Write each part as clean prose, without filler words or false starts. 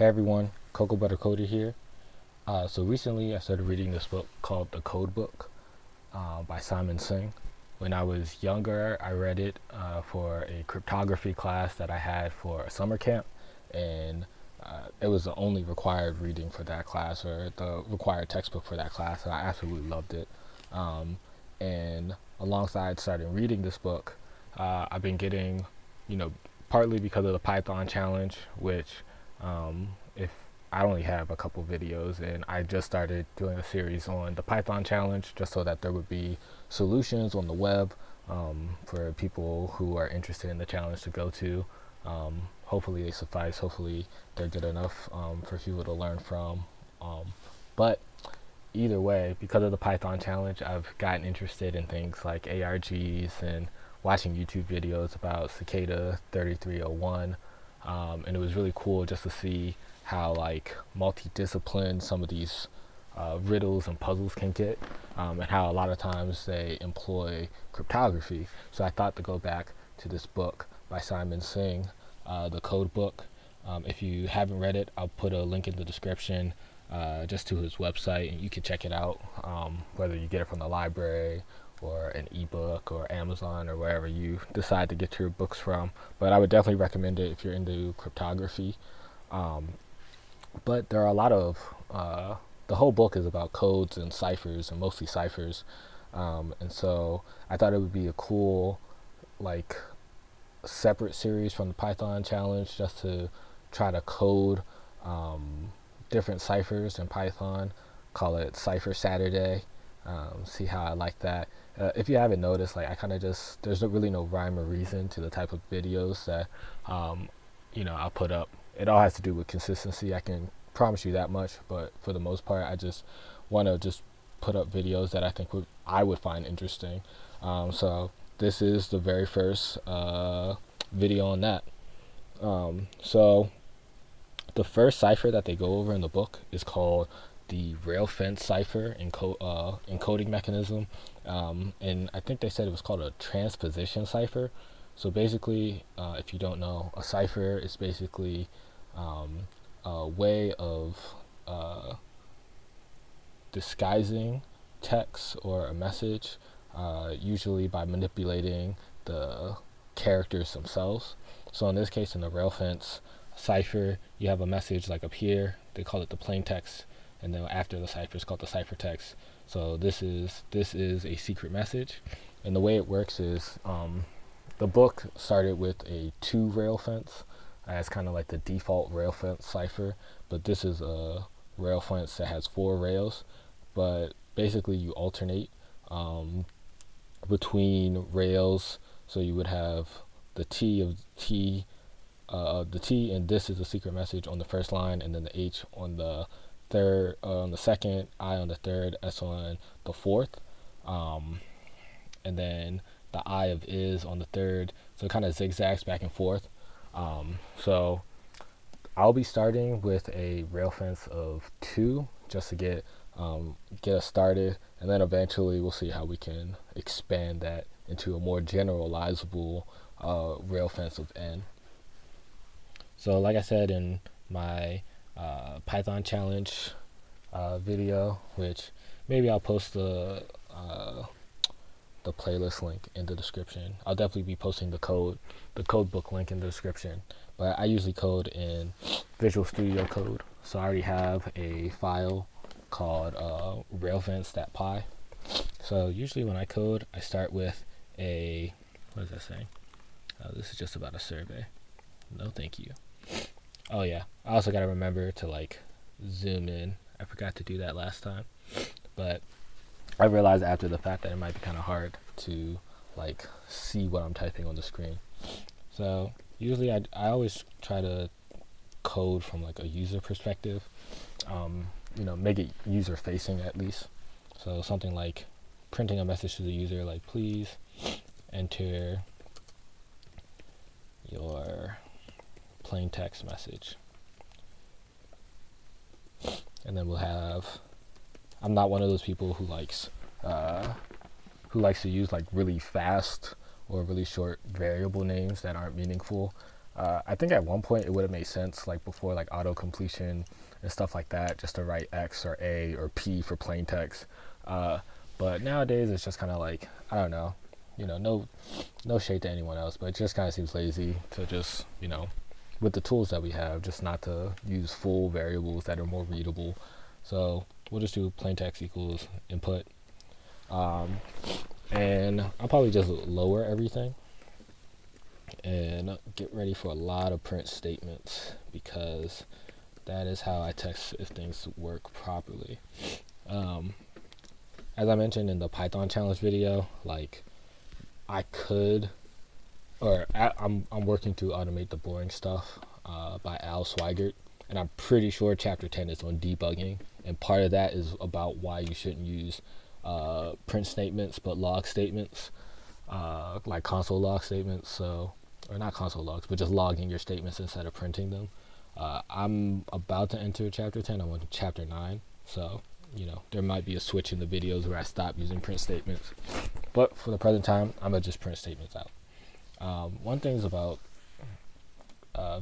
Hey everyone, CocoaButterCoder here. So recently I started reading this book called The Code Book by Simon Singh. When I was younger, I read it for a cryptography class that I had for a summer camp, and it was the only required reading for that class, or the required textbook for that class, and I absolutely loved it. And alongside starting reading this book, I've been getting, you know, partly because of the Python challenge, which if I only have a couple videos, and I just started doing a series on the Python challenge just so that there would be solutions on the web for people who are interested in the challenge to go to. Hopefully they suffice, hopefully they're good enough for people to learn from. But either way, because of the Python challenge, I've gotten interested in things like ARGs and watching YouTube videos about Cicada 3301. And it was really cool just to see how like multidisciplined some of these riddles and puzzles can get, and how a lot of times they employ cryptography. So I thought to go back to this book by Simon Singh, The Code Book. If you haven't read it, I'll put a link in the description just to his website, and you can check it out, whether you get it from the library or an ebook or Amazon or wherever you decide to get your books from. But I would definitely recommend it if you're into cryptography. But there are a lot of the whole book is about codes and ciphers, and mostly ciphers. And so I thought it would be a cool, like, separate series from the Python challenge just to try to code different ciphers in Python. Call it Cipher Saturday. See how I like that. If you haven't noticed, like, I kind of just, there's really no rhyme or reason to the type of videos that I'll put up. It all has to do with consistency, I can promise you that much. But for the most part, I just want to just put up videos that I think I would find interesting. So this is the very first video on that. So the first cipher that they go over in the book is called the rail fence cipher encoding mechanism, and I think they said it was called a transposition cipher. So basically, if you don't know, a cipher is basically a way of disguising text or a message, usually by manipulating the characters themselves. So in this case, in the rail fence cipher, you have a message like up here. They call it the plain text, and then after the cipher is called the ciphertext. So this is a secret message, and the way it works is the book started with a 2-rail fence as kind of like the default rail fence cipher, but this is a rail fence that has 4 rails. But basically, you alternate between rails, so you would have the T of T. The T and this is a secret message on the first line, and then the H on the third, on the second, I on the third, S on the fourth, and then the I of is on the third. So it kind of zigzags back and forth. So I'll be starting with a rail fence of 2 just to get us started, and then eventually we'll see how we can expand that into a more generalizable rail fence of n. So like I said in my Python challenge video, which maybe I'll post the playlist link in the description. I'll definitely be posting the code book link in the description. But I usually code in Visual Studio Code, so I already have a file called railfence.py. So usually when I code, I start with a, what is that saying? This is just about a survey. No, thank you. Oh yeah, I also gotta remember to like zoom in. I forgot to do that last time, but I realized after the fact that it might be kind of hard to like see what I'm typing on the screen. So usually I always try to code from like a user perspective, make it user facing at least. So something like printing a message to the user like, please enter your plain text message. And then we'll have, I'm not one of those people who likes to use like really fast or really short variable names that aren't meaningful. I think at one point it would have made sense, like before like auto completion and stuff like that, just to write X or A or P for plain text. But nowadays it's just kind of like, I don't know, no shade to anyone else, but it just kind of seems lazy to just, with the tools that we have, just not to use full variables that are more readable. So we'll just do plain text equals input. And I'll probably just lower everything and get ready for a lot of print statements, because that is how I test if things work properly. As I mentioned in the Python challenge video, like I'm working to automate the boring stuff by Al Swigert, and I'm pretty sure chapter 10 is on debugging, and part of that is about why you shouldn't use print statements but log statements, like console log statements. So, or not console logs, but just logging your statements instead of printing them. I'm about to enter chapter 10. I'm on chapter 9, so there might be a switch in the videos where I stop using print statements, but for the present time I'm gonna just print statements out. One thing about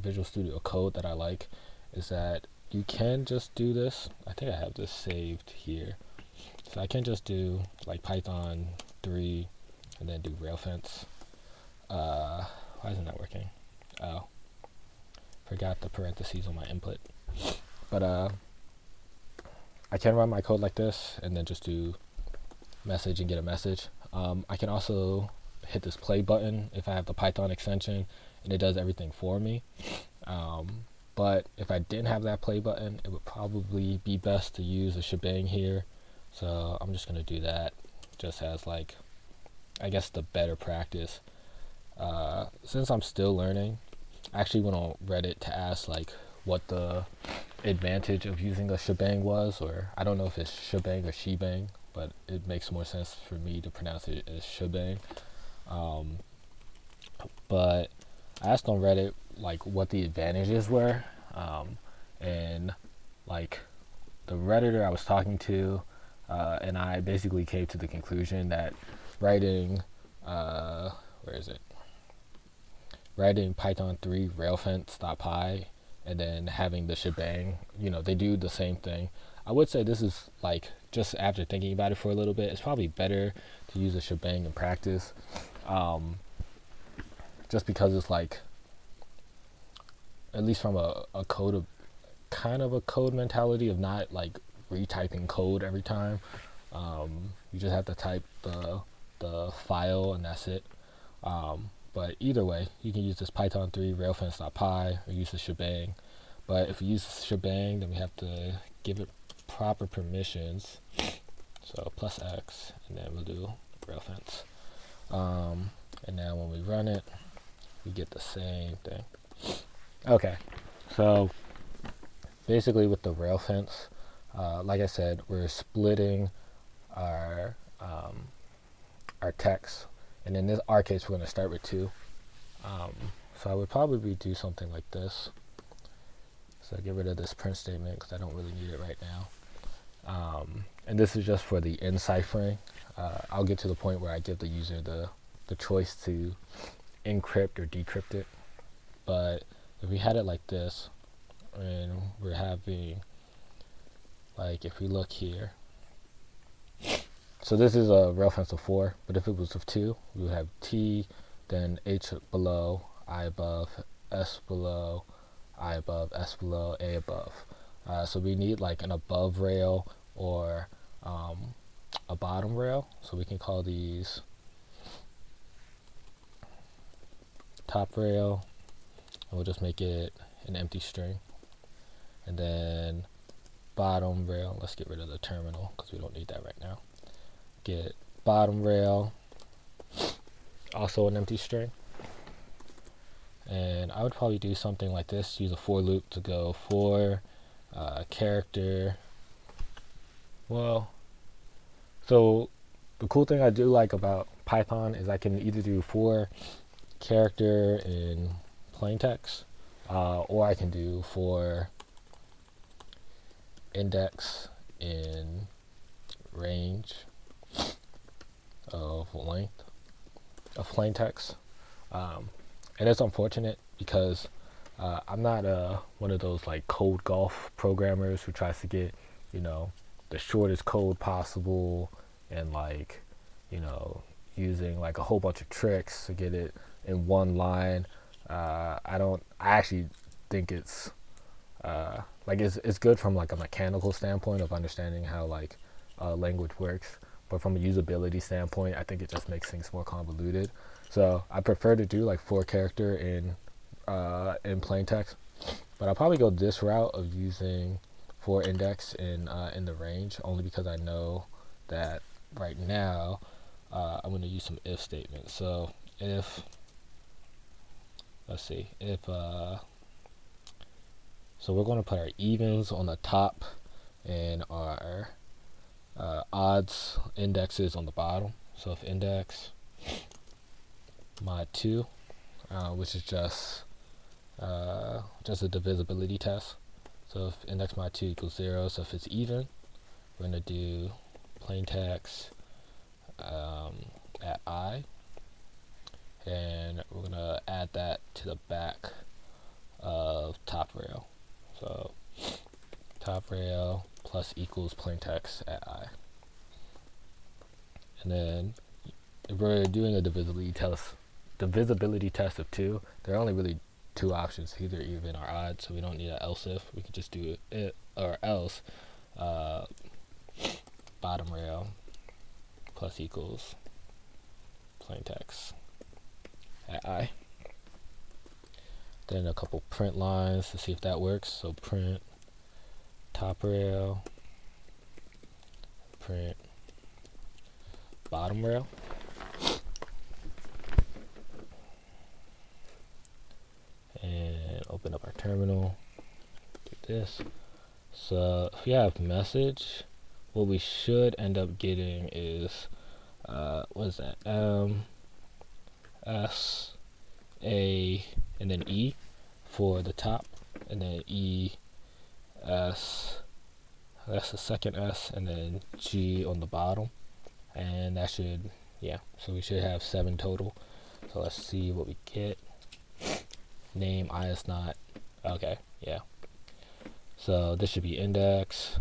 Visual Studio Code that I like is that you can just do this. I think I have this saved here, so I can just do like Python 3 and then do rail fence. Why isn't that working? Oh, forgot the parentheses on my input. But I can run my code like this and then just do message and get a message. I can also hit this play button if I have the Python extension, and it does everything for me. But if I didn't have that play button, it would probably be best to use a shebang here. So I'm just going to do that just as like, I guess, the better practice. Since I'm still learning, I actually went on Reddit to ask like what the advantage of using a shebang was, or I don't know if it's shebang or shebang, but it makes more sense for me to pronounce it as shebang. But I asked on Reddit like what the advantages were, and like the Redditor I was talking to, and I basically came to the conclusion that writing writing Python 3 railfence.py and then having the shebang, they do the same thing. I would say this is like, just after thinking about it for a little bit, it's probably better to use a shebang in practice, just because it's like, at least from a code, kind of a code mentality of not like retyping code every time. You just have to type the file and that's it. But either way, you can use this Python 3 railfence.py or use the shebang. But if we use the shebang, then we have to give it proper permissions. So +X, and then we'll do railfence. And now when we run it, we get the same thing. Okay, so basically with the railfence, like I said, we're splitting our text, and in our case we're going to start with 2. So I would probably do something like this. So get rid of this print statement because I don't really need it right now. And this is just for the enciphering. I'll get to the point where I give the user the choice to encrypt or decrypt it. But if we had it like this, and we're having, like, if we look here, so this is a railfence of 4, but if it was of 2, we would have T, then H below, I above, S below, I above, S below, A above. So we need like an above rail or a bottom rail. So we can call these top rail, and we'll just make it an empty string. And then bottom rail, let's get rid of the terminal because we don't need that right now. Get bottom rail, also an empty string. And I would probably do something like this, use a for loop to go for character. Well, so the cool thing I do like about Python is I can either do for character in plain text, or I can do for index in range of length of plain text. And it's unfortunate, because I'm not one of those like code golf programmers who tries to get, you know, the shortest code possible and like, you know, using like a whole bunch of tricks to get it in one line. I actually think it's like it's good from like a mechanical standpoint of understanding how like language works, but from a usability standpoint, I think it just makes things more convoluted. So I prefer to do like 4 character in plain text, but I'll probably go this route of using 4 index in the range, only because I know that right now I'm going to use some if statements. So if, let's see, if so we're going to put our evens on the top and our odds indexes on the bottom. So if index mod 2, which is just a divisibility test. So if index mod 2 equals 0, so if it's even, we're going to do plain text at I, and we're going to add that to the back of top rail. So top rail plus equals plain text at I. And then if we're doing a divisibility test of 2, there are only really 2 options, either even or odd, so we don't need an else if. We could just do it or else bottom rail plus equals plain text at I. Then a couple print lines to see if that works. So print top rail, print bottom rail. And open up our terminal, do this. So if we have message, what we should end up getting is, what is that? S, A, and then E for the top, and then E, S, that's the second S, and then G on the bottom. And that should, yeah, so we should have 7 total. So let's see what we get. Name I is not, okay, yeah. So this should be index,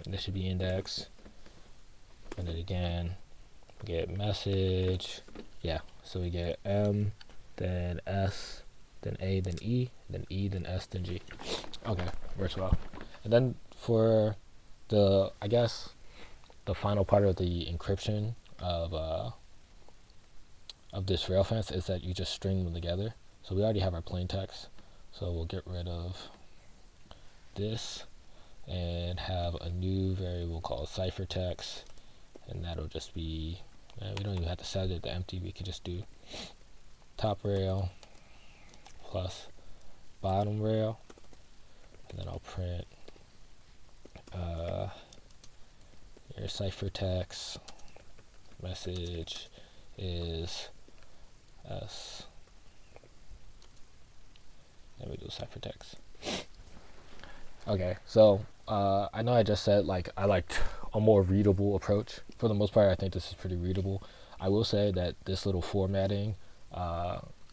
and this should be index, and then again, we get message, yeah. So we get M, then S, then A, then E, then E, then S, then G. Okay, works well. And then for the, I guess, the final part of the encryption of this rail fence is that you just string them together. So we already have our plain text, so we'll get rid of this and have a new variable called Cipher text, and that'll just be, we don't even have to set it to empty, we could just do top rail plus bottom rail, and then I'll print your cipher text message is S, and we do ciphertext. Okay, so I know I just said like I liked a more readable approach. For the most part, I think this is pretty readable. I will say that this little formatting,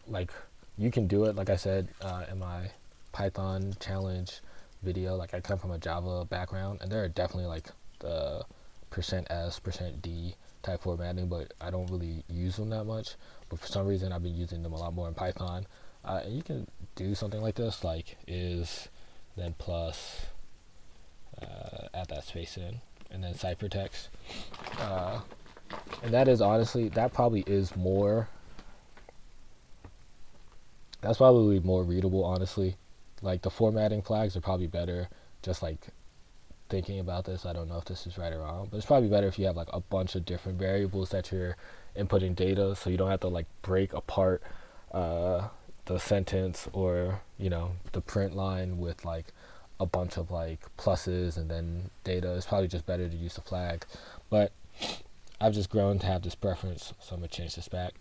like you can do it. Like I said in my Python challenge video, like I come from a Java background, and there are definitely like the %s, %d type formatting, but I don't really use them that much. But for some reason, I've been using them a lot more in Python. And you can do something like this, like is, then plus, add that space in, and then ciphertext. And that is honestly, that probably is more, that's probably more readable, honestly. Like the formatting flags are probably better, just like thinking about this. I don't know if this is right or wrong, but it's probably better if you have like a bunch of different variables that you're inputting data, so you don't have to like break apart the sentence or, you know, the print line with like a bunch of like pluses and then data. It's probably just better to use the flag, but I've just grown to have this preference, so I'm gonna change this back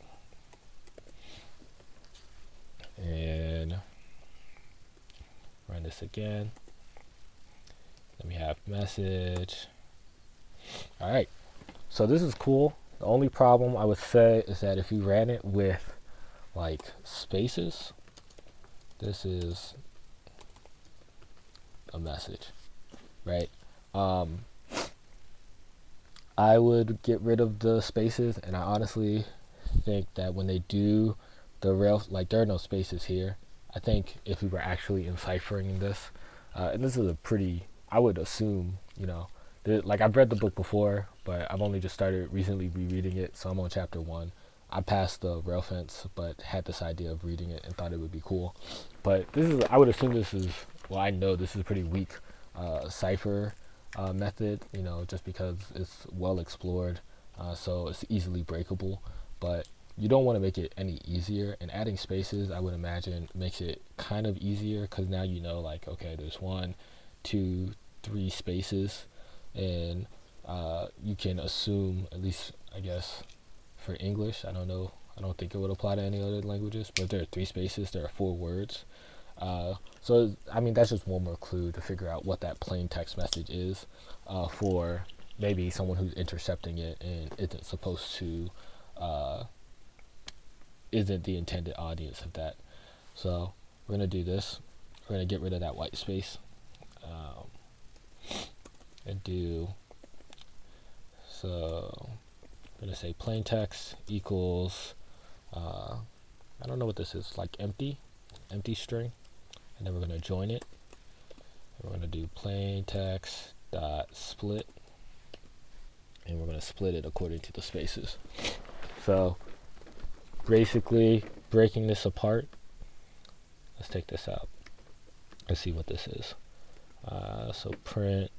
and run this again. Then we have message. All right, so this is cool. The only problem I would say is that if you ran it with like spaces, this is a message, right? I would get rid of the spaces, and I honestly think that when they do the rail, like there are no spaces here. I think if we were actually enciphering this, and this is a pretty, I would assume, like I've read the book before, but I've only just started recently rereading it, so I'm on chapter 1. I passed the rail fence, but had this idea of reading it and thought it would be cool. But this is, I would assume this is, well, I know this is a pretty weak Cipher method, just because it's well explored, so it's easily breakable. But you don't want to make it any easier, and adding spaces, I would imagine, makes it kind of easier, because now like, okay, there's 1, 2, 3 spaces, and you can assume, at least I guess for English, I don't know, I don't think it would apply to any other languages, but if there are 3 spaces, there are 4 words. So I mean, that's just one more clue to figure out what that plain text message is, for maybe someone who's intercepting it and isn't supposed to, isn't the intended audience of that. So we're gonna do this. We're gonna get rid of that white space, and do, so I'm gonna say plain text equals, I don't know what this is, like empty string, and then we're gonna join it. And we're gonna do plain text dot split, and we're gonna split it according to the spaces. So basically breaking this apart, let's take this out and see what this is. So print,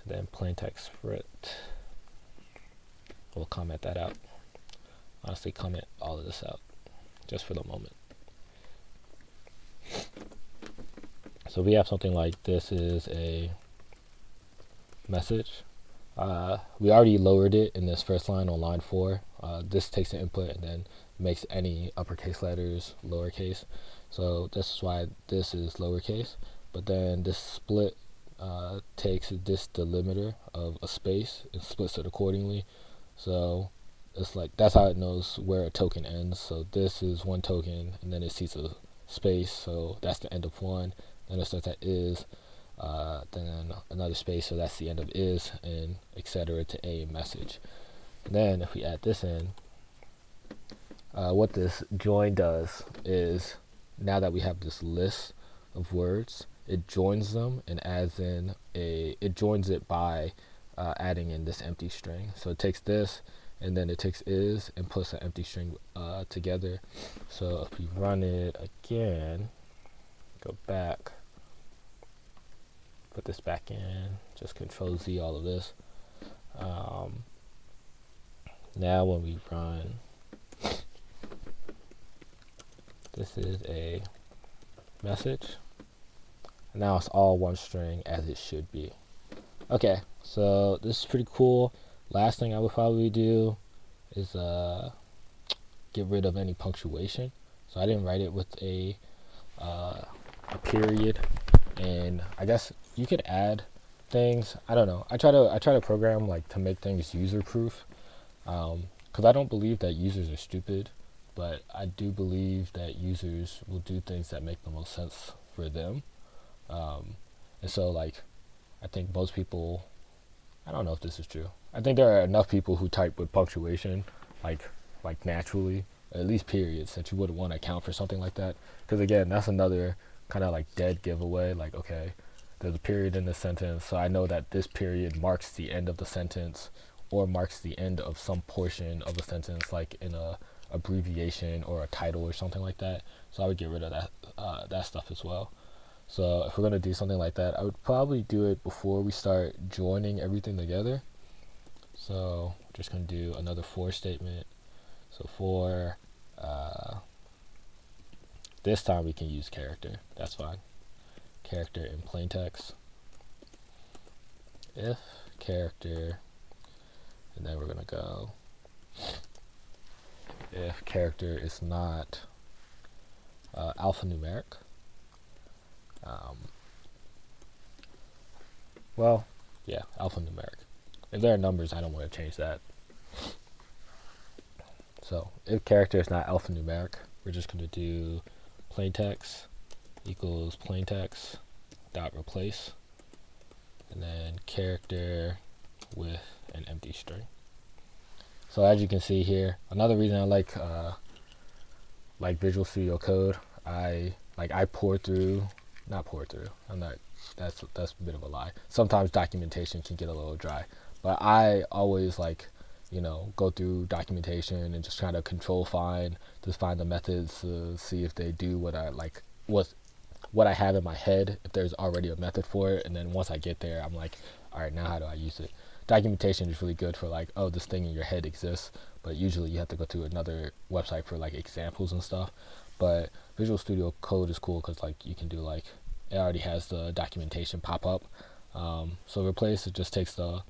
and then plain text split. We'll comment that out. Honestly, comment all of this out just for the moment. So we have something like, this is a message. We already lowered it in this first line on line 4. This takes the input and then makes any uppercase letters lowercase. So this is why this is lowercase. But then this split takes this delimiter of a space and splits it accordingly. So it's like, that's how it knows where a token ends. So this is 1 token, and then it sees a space, so that's the end of 1. Then it starts at is, then another space, so that's the end of is, and etc. to a message. And then if we add this in, what this join does is, now that we have this list of words, it joins them and adds in it joins it by adding in this empty string. So it takes this, and then it takes is and puts an empty string together. So if we run it again, go back, put this back in, just Control Z all of this. Now when we run, this is a message. Now it's all 1 string, as it should be. Okay, so this is pretty cool. Last thing I would probably do is get rid of any punctuation. So I didn't write it with a period, and I guess you could add things. I don't know. I try to program like to make things user proof, because I don't believe that users are stupid, but I do believe that users will do things that make the most sense for them. And so like, I think most people, I don't know if this is true, I think there are enough people who type with punctuation like naturally, at least periods, that you wouldn't want to account for something like that. Because again, that's another kind of like dead giveaway. Like, okay, there's a period in the sentence, so I know that this period marks the end of the sentence, or marks the end of some portion of a sentence, like in a abbreviation or a title or something like that. So I would get rid of that stuff as well. So if we're going to do something like that, I would probably do it before we start joining everything together. So we're just going to do another for statement. So for, this time we can use character. That's fine. Character in plain text. If character, and then we're going to go, if character is not alphanumeric. Well, yeah, alphanumeric. If there are numbers, I don't want to change that. So if character is not alphanumeric, we're just going to do plaintext equals plaintext dot replace, and then character with an empty string. So as you can see here, another reason I like Visual Studio Code, I pour through, not pour through, I'm not, that's a bit of a lie. Sometimes documentation can get a little dry, but I always go through documentation and just try to control find, just find the methods to see if they do what I have in my head, if there's already a method for it, and then once I get there, I'm like, all right, now how do I use it? Documentation is really good for like, oh, this thing in your head exists, but usually you have to go to another website for like examples and stuff. But Visual Studio Code is cool because like you can do like, it already has the documentation pop up. So replace, it just takes the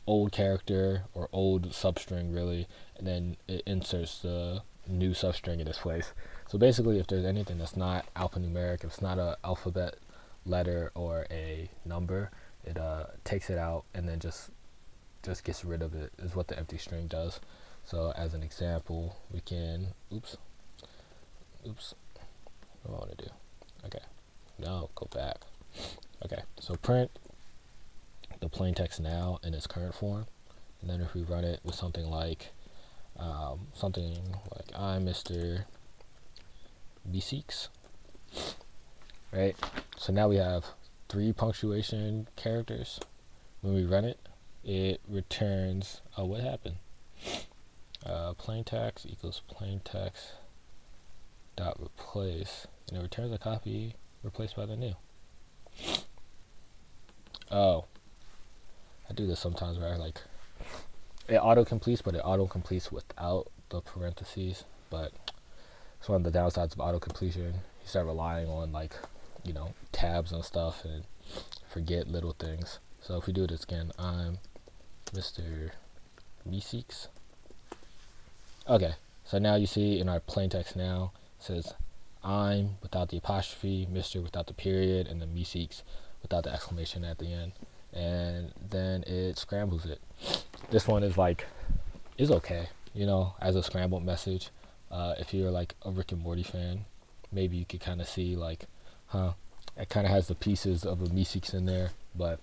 old character or old substring really, and then it inserts the new substring in its place. So basically, if there's anything that's not alphanumeric, if it's not a alphabet letter or a number, it takes it out and then just gets rid of it, is what the empty string does. So as an example, we can, oops, what do I want to do? Okay, no, go back. Okay, so print the plain text now in its current form, and then if we run it with something like I'm Mr. Beseeks, right? So now we have 3 punctuation characters. When we run it, it returns, oh, what happened? Plain text equals plain text dot replace, and it returns a copy replaced by the new. Oh, I do this sometimes where it auto-completes, but it auto-completes without the parentheses. But it's one of the downsides of auto-completion. You start relying on tabs and stuff and forget little things. So if we do this again, I'm Mr. Meeseeks. Okay, so now you see in our plain text now, it says I'm without the apostrophe, Mr. without the period, and then Meeseeks without the exclamation at the end. And then it scrambles it. This one is okay, as a scrambled message. If you're like a Rick and Morty fan, maybe you could kind of see it kind of has the pieces of a Meeseeks in there. But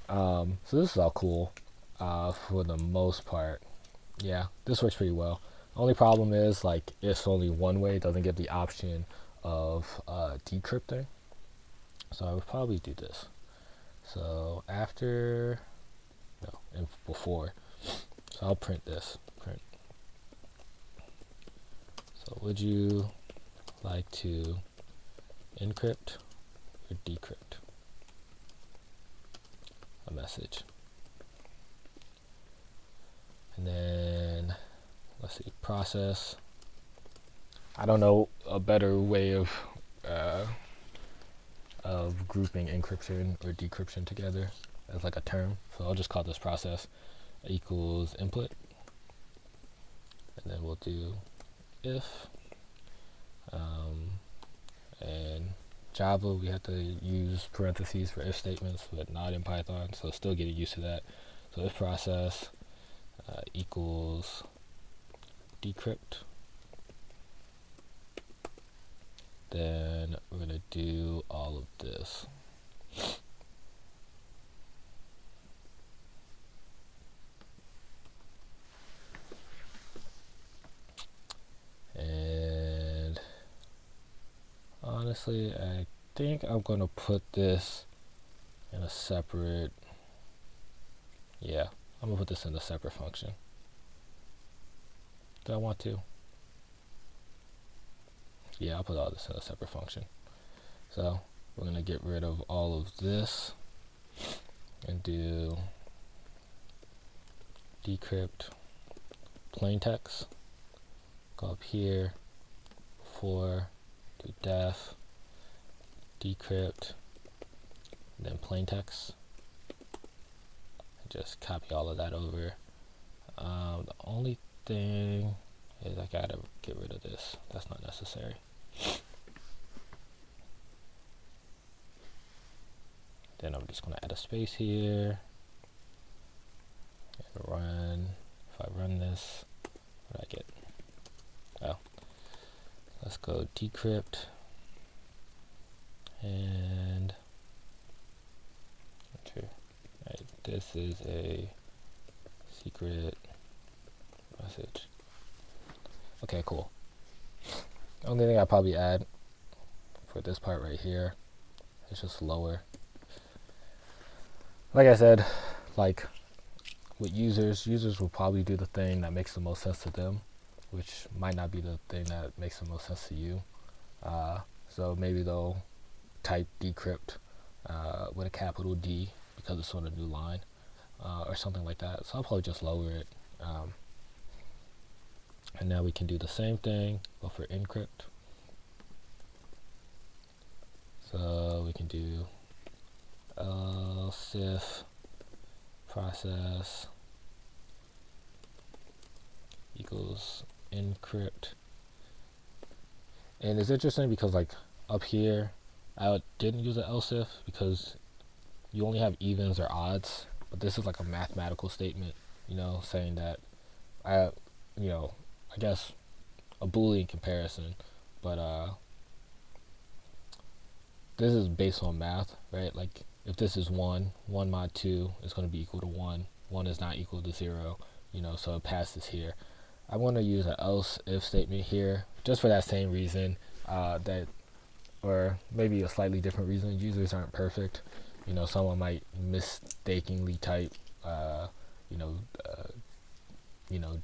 so this is all cool for the most part. Yeah, this works pretty well. Only problem is it's only one way. It doesn't get the option of decrypting. So I would probably do this. So before. So I'll print this. Print. So would you like to encrypt or decrypt a message? And then let's see, process. I don't know a better way of grouping encryption or decryption together as like a term. So I'll just call this process equals input, and then we'll do if. And Java, we have to use parentheses for if statements, but not in Python, so still getting used to that. So if process equals decrypt, then we're going to do all of this. And honestly, I think I'm going to put this in a separate, I'm going to put this in a separate function. Do I want to? Yeah, I'll put all this in a separate function. So we're going to get rid of all of this and do decrypt plain text. Go up here, for, do def, decrypt, then plain text. Just copy all of that over. The only thing is I gotta get rid of this. That's not necessary. Then I'm just gonna add a space here and run. If I run this, what do I get? Oh, let's go decrypt, and enter. Right, this is a secret message. Okay, cool. Only thing I probably add for this part right here is just lower. Like I said, like with users will probably do the thing that makes the most sense to them, which might not be the thing that makes the most sense to you. So maybe they'll type decrypt with a capital D because it's on a new line, or something like that. So I'll probably just lower it. And now we can do the same thing, but for encrypt. So we can do Cipher process equals encrypt. And it's interesting because like up here, I didn't use an else if because you only have evens or odds, but this is like a mathematical statement, saying that I guess a Boolean comparison, but this is based on math, right? Like if this is 1 mod 2 is going to be equal to 1 is not equal to 0, so it passes here. I want to use an else if statement here just for that same reason, or maybe a slightly different reason. Users aren't perfect. Someone might mistakenly type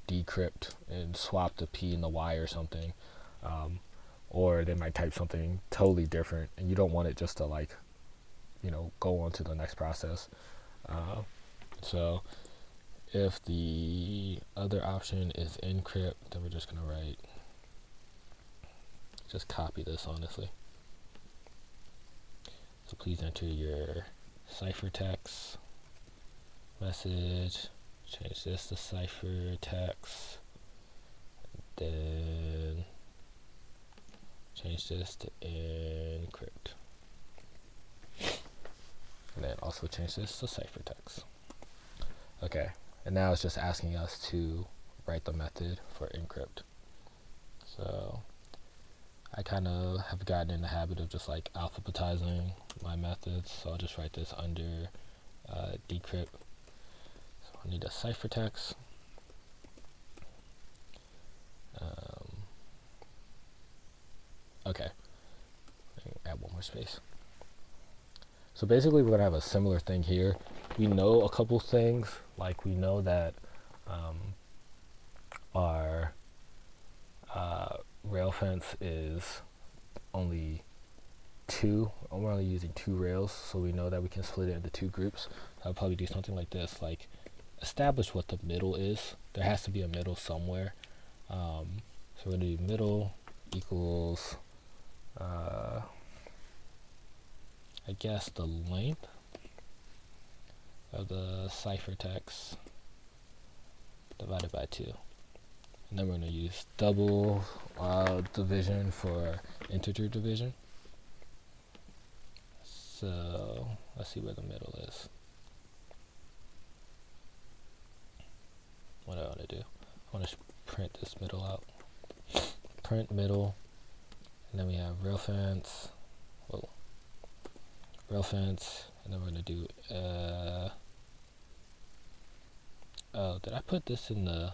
decrypt and swap the P and the Y or something, or they might type something totally different, and you don't want it just to go on to the next process. So if the other option is encrypt, then we're just gonna just copy this, honestly. So please enter your ciphertext message, change this to ciphertext, then change this to encrypt, and then also change this to ciphertext. Okay, and now it's just asking us to write the method for encrypt. So I kind of have gotten in the habit of just like alphabetizing my methods, so I'll just write this under decrypt. So I need a ciphertext. Okay, add one more space. So basically we're gonna have a similar thing here. We know a couple things, like we know that our rail fence is only 2. We're only using 2 rails, so we know that we can split it into 2 groups. I'll probably do something like this, like establish what the middle is. There has to be a middle somewhere. So we're gonna do middle equals I guess the length of the ciphertext divided by 2. And then we're going to use double division for integer division. So let's see where the middle is. What do I want to do? I want to print this middle out. Print middle, and then we have rail fence. Whoa. Rail fence, and then we're going to do oh, did I put this in the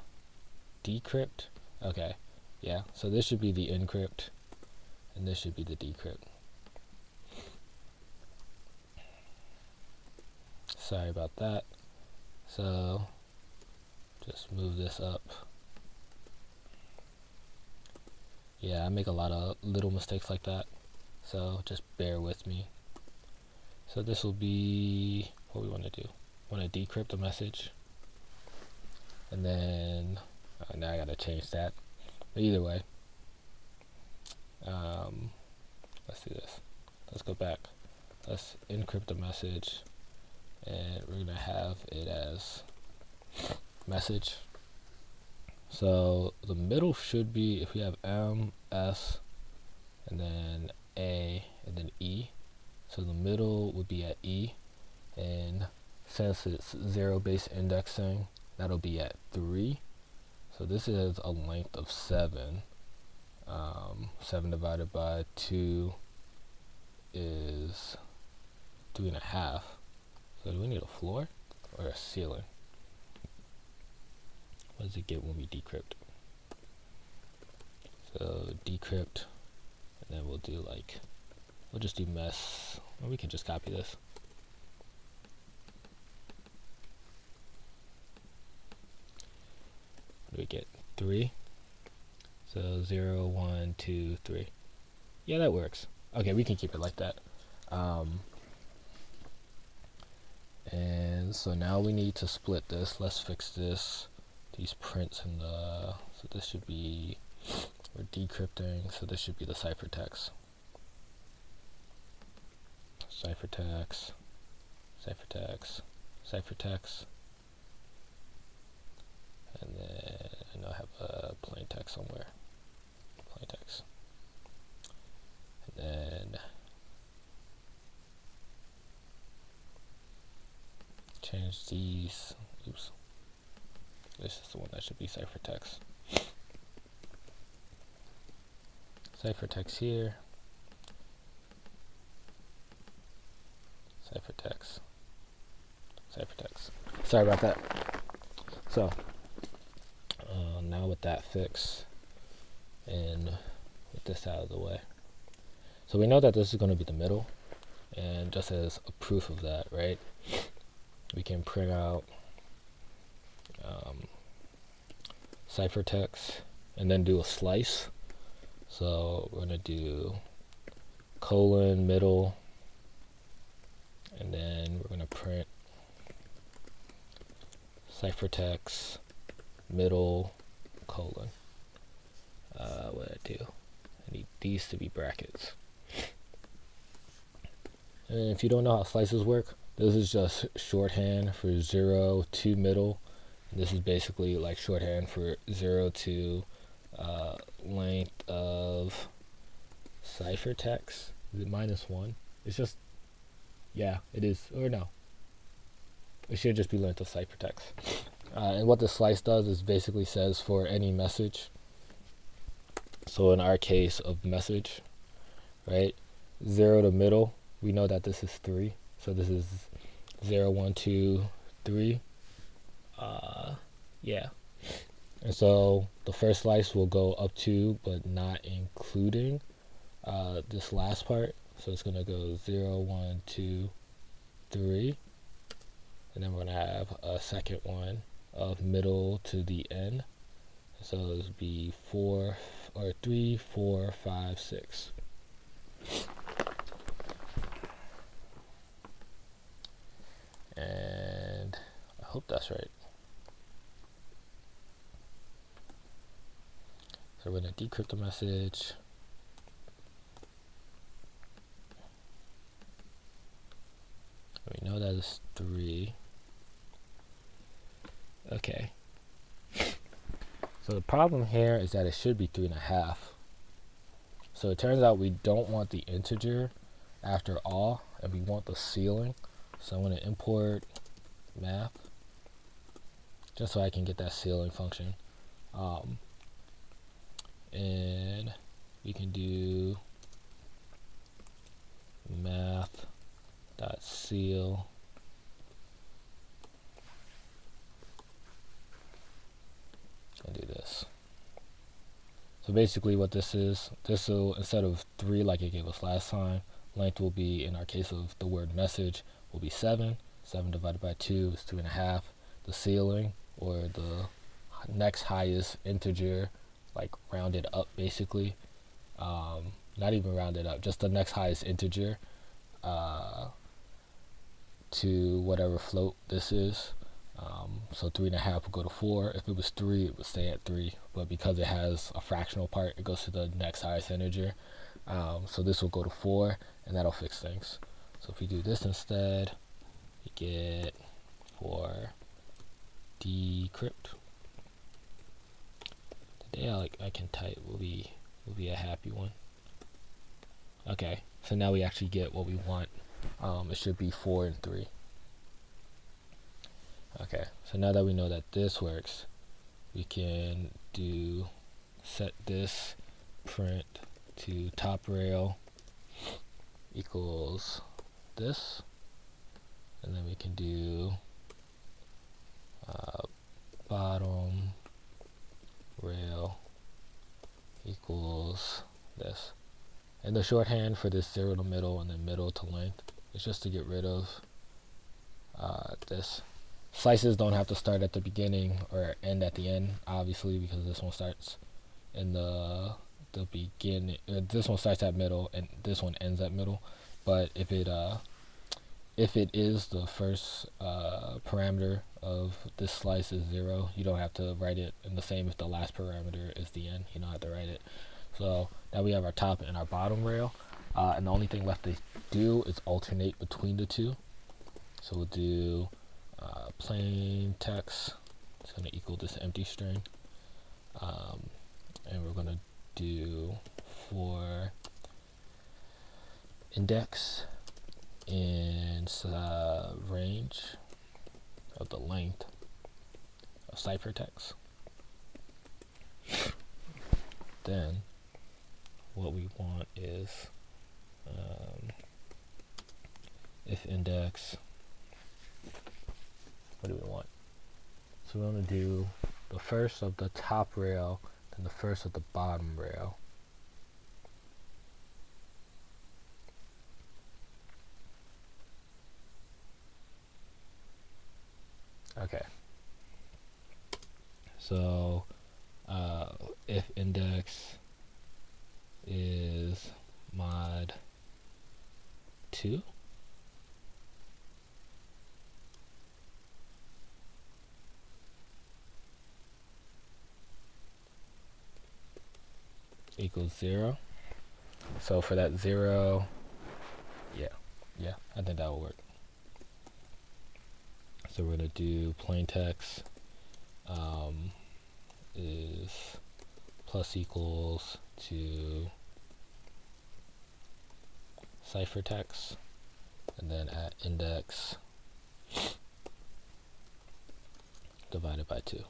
decrypt? Okay, yeah, so this should be the encrypt and this should be the decrypt. Sorry about that. So just move this up. Yeah, I make a lot of little mistakes like that, so just bear with me. So this will be what we want to do. We want to decrypt the message, and then now I gotta change that. But either way, let's do this. Let's go back. Let's encrypt the message, and we're gonna have it as message. So the middle should be, if we have M, S, and then A, and then E. So the middle would be at E, and since it's 0-base indexing, that'll be at 3. So this is a length of 7, 7 divided by 2 is 3.5. So do we need a floor or a ceiling? What does it get when we decrypt? So decrypt, and then we'll do we'll just do mess, or we can just copy this. What do we get? 3. So 0, 1, 2, 3. Yeah, that works. Okay, we can keep it like that. And so now we need to split this. Let's fix this. These prints in the, so this should be, we're decrypting, so this should be the ciphertext. Ciphertext, ciphertext, ciphertext. And then I have a plain text somewhere. Plain text. And then change these. Oops. This is the one that should be ciphertext. Ciphertext here. Ciphertext. Ciphertext. Sorry about that. So now with that fixed and with this out of the way, so we know that this is going to be the middle, and just as a proof of that, right, we can print out ciphertext and then do a slice. So we're going to do colon middle, and then we're going to print ciphertext middle colon. What did I do? I need these to be brackets. And if you don't know how slices work, this is just shorthand for 0 to middle. And this is basically like shorthand for 0 to length of ciphertext. Is it -1? It's just, yeah, it is, or no. It should just be length of ciphertext. And what the slice does is basically says for any message. So in our case of message, right, 0 to middle, we know that this is 3. So this is 0, 1, 2, 3. Yeah. And so the first slice will go up to, but not including this last part. So it's going to go 0, 1, 2, 3. And then we're going to have a second one of middle to the end. So this would be 4 or 3, 4, 5, 6. And I hope that's right. So we're going to decrypt the message. We know that is 3. Okay. So the problem here is that it should be 3.5. So it turns out we don't want the integer after all, and we want the ceiling. So I'm going to import math just so I can get that ceiling function. And we can do math.ceil and do this. So basically what this is, this will, instead of 3 like it gave us last time, length will be, in our case of the word message, will be 7. 7 divided by 2 is 3.5. The ceiling, or the next highest integer, like rounded up basically, not even rounded up, just the next highest integer to whatever float this is. So 3.5 will go to 4. If it was 3, it would stay at 3. But because it has a fractional part, it goes to the next highest integer. So this will go to 4, and that'll fix things. So if we do this instead, we get for decrypt. Today I can type will be a happy one. Okay, so now we actually get what we want. It should be 4 and 3. Okay, so now that we know that this works, we can do set this print to top rail equals this, and then we can do bottom rail equals this. And the shorthand for this 0 to middle and then middle to length is just to get rid of this. Slices don't have to start at the beginning or end at the end, obviously, because this one starts in the beginning. This one starts at middle and this one ends at middle. But if it is the first parameter of this slice is 0, you don't have to write it. And the same if the last parameter is the end, you don't have to write it. So now we have our top and our bottom rail, and the only thing left to do is alternate between the two. So we'll do plain text. It's going to equal this empty string, and we're going to do for index and range of the length of ciphertext. Then what we want is if index, what do we want? So we're going to do the first of the top rail, then the first of the bottom rail. Okay. So if index is mod 2, equals 0. So for that 0, yeah, I think that will work. So we're going to do plain text is plus equals to ciphertext, and then at index divided by 2.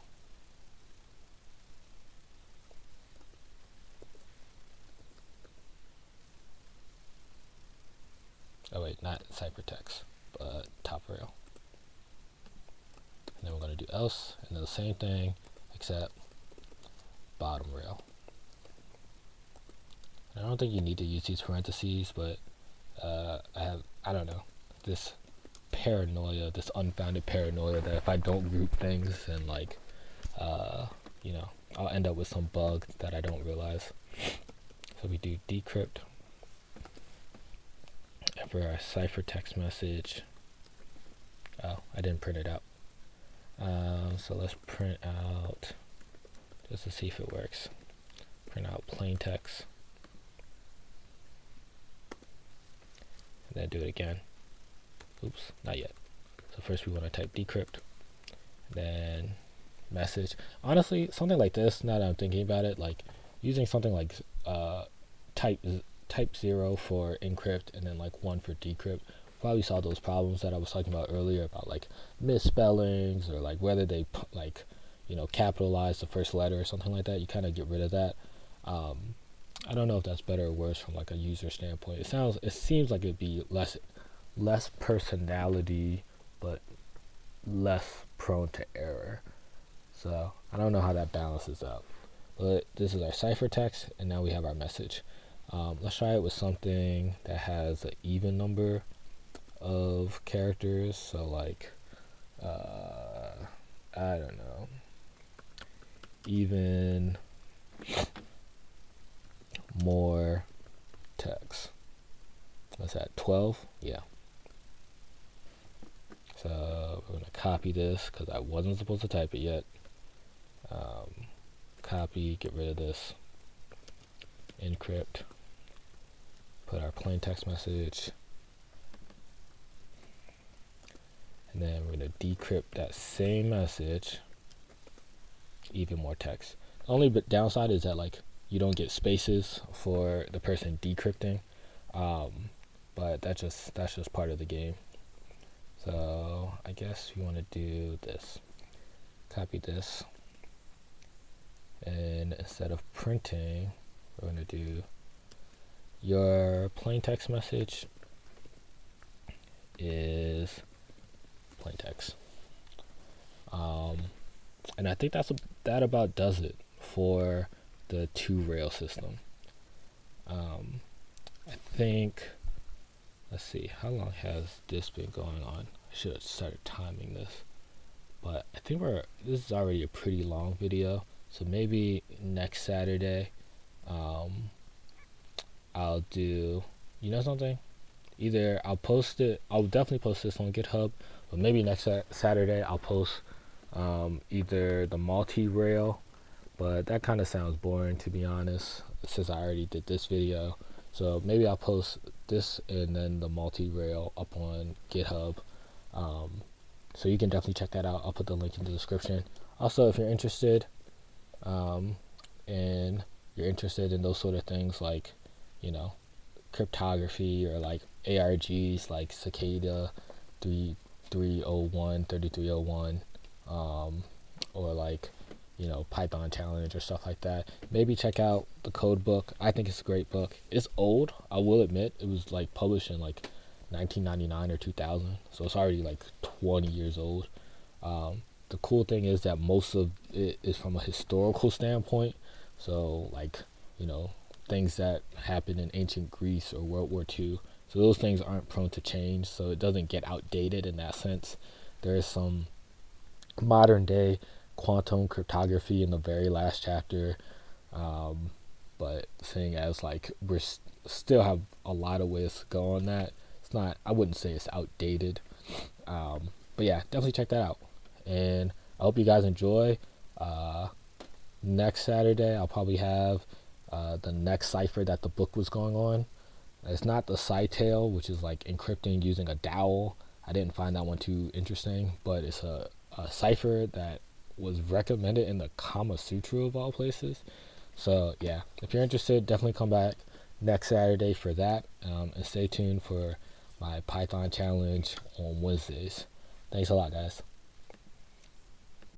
Oh wait, not ciphertext, but top rail. And then we're going to do else, and then the same thing except bottom rail. I don't think you need to use these parentheses, but I don't know, this paranoia, this unfounded paranoia that if I don't group things, then like you know, I'll end up with some bug that I don't realize. So we do decrypt, and for our ciphertext message, oh, I didn't print it out. So let's print out, just to see if it works, print out plain text, and then do it again. Oops, not yet. So first we want to type decrypt, then message. Honestly, something like this, now that I'm thinking about it, like using something like type 0 for encrypt and then like 1 for decrypt, probably solve those problems that I was talking about earlier about like misspellings or like whether they like, you know, capitalize the first letter or something like that. You kind of get rid of that. I don't know if that's better or worse from like a user standpoint. It seems like it'd be less personality, but less prone to error. So I don't know how that balances out. But this is our ciphertext, and now we have our message. Let's try it with something that has an even number of characters. So like, I don't know, even more text. What's that, 12? Yeah. So we're going to copy this because I wasn't supposed to type it yet. Copy, get rid of this, encrypt, put our plain text message, and then we're going to decrypt that same message, even more text. The only downside is that like you don't get spaces for the person decrypting, but that's just part of the game. So I guess we want to do this. Copy this, and instead of printing, we're going to do your plain text message is plain text. And I think that about does it for the 2-rail system. I think, let's see, how long has this been going on? I should have started timing this, but I think this is already a pretty long video, so maybe next Saturday I'll do, you know something, either I'll definitely post this on GitHub, but maybe next Saturday I'll post either the multi-rail, but that kind of sounds boring, to be honest, since I already did this video. So maybe I'll post this and then the multi-rail up on GitHub. So you can definitely check that out. I'll put the link in the description. Also, if you're interested, and you're interested in those sort of things, like, you know, cryptography, or like ARGs like Cicada 3301, or like, you know, Python challenge or stuff like that, maybe check out the code book. I think it's a great book. It's old, I will admit. It was like published in like 1999 or 2000, so it's already like 20 years old. The cool thing is that most of it is from a historical standpoint, so like, you know, things that happened in ancient Greece or World War II, so those things aren't prone to change, so it doesn't get outdated in that sense. There is some modern day quantum cryptography in the very last chapter, but seeing as like we're still have a lot of ways to go on that, it's not, I wouldn't say it's outdated. But yeah, definitely check that out, and I hope you guys enjoy. Next Saturday I'll probably have the next cipher that the book was going on. It's not the Cytail, which is like encrypting using a dowel. I didn't find that one too interesting, but it's a cipher that was recommended in the Kama Sutra of all places. So yeah, if you're interested, definitely come back next Saturday for that, and stay tuned for my Python challenge on Wednesdays. Thanks a lot, guys.